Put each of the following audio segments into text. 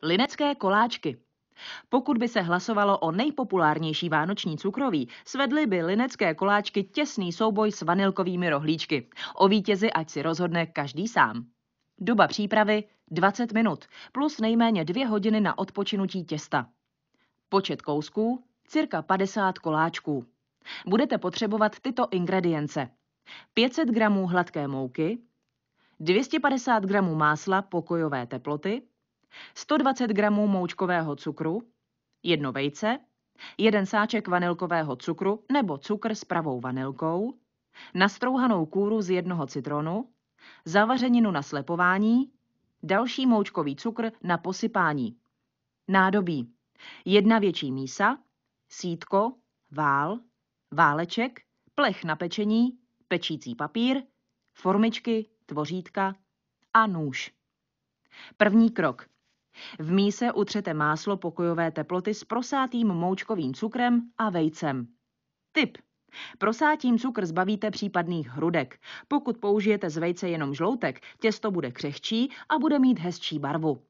Linecké koláčky. Pokud by se hlasovalo o nejpopulárnější vánoční cukroví, svedly by linecké koláčky těsný souboj s vanilkovými rohlíčky. O vítězi ať si rozhodne každý sám. Doba přípravy 20 minut, plus nejméně 2 hodiny na odpočinutí těsta. Počet kousků cirka 50 koláčků. Budete potřebovat tyto ingredience. 500 g hladké mouky, 250 g másla pokojové teploty, 120 g moučkového cukru, 1 vejce, 1 sáček vanilkového cukru nebo cukr s pravou vanilkou, nastrouhanou kůru z 1 citronu, zavařeninu na slepování, další moučkový cukr na posypání. Nádobí: 1 větší mísa, sítko, vál, váleček, plech na pečení, pečící papír, formičky, tvořítka a nůž. První krok. V míse utřete máslo pokojové teploty s prosátým moučkovým cukrem a vejcem. Tip. Prosátím cukr zbavíte případných hrudek. Pokud použijete z vejce jenom žloutek, těsto bude křehčí a bude mít hezčí barvu.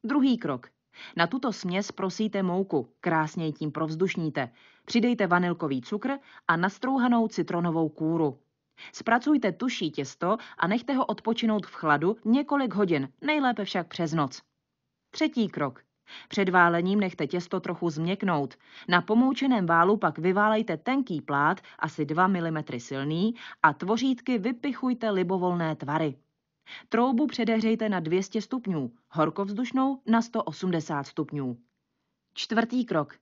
Druhý krok. Na tuto směs prosíte mouku, krásně ji tím provzdušníte. Přidejte vanilkový cukr a nastrouhanou citronovou kůru. Zpracujte tuší těsto a nechte ho odpočinout v chladu několik hodin, nejlépe však přes noc. Třetí krok. Před válením nechte těsto trochu změknout. Na pomoučeném válu pak vyválejte tenký plát, asi 2 mm silný, a tvořítky vypichujte libovolné tvary. Troubu předehřejte na 200 stupňů, horkovzdušnou na 180 stupňů. Čtvrtý krok.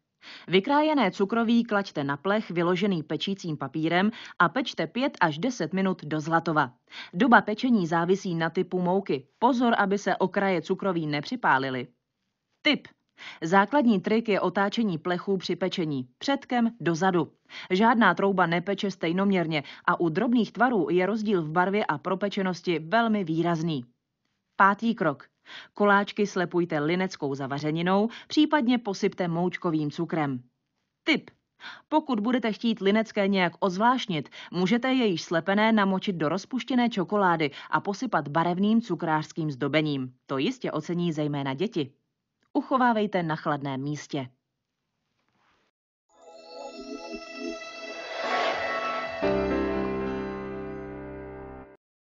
Vykrájené cukroví klaďte na plech vyložený pečícím papírem a pečte 5 až 10 minut do zlatova. Doba pečení závisí na typu mouky. Pozor, aby se okraje cukroví nepřipálily. Tip. Základní trik je otáčení plechů při pečení, předkem dozadu. Žádná trouba nepeče stejnoměrně a u drobných tvarů je rozdíl v barvě a propečenosti velmi výrazný. Pátý krok. Koláčky slepujte lineckou zavařeninou, případně posypte moučkovým cukrem. Tip. Pokud budete chtít linecké nějak ozvláštnit, můžete je již slepené namočit do rozpuštěné čokolády a posypat barevným cukrářským zdobením. To jistě ocení zejména děti. Uchovávejte na chladném místě.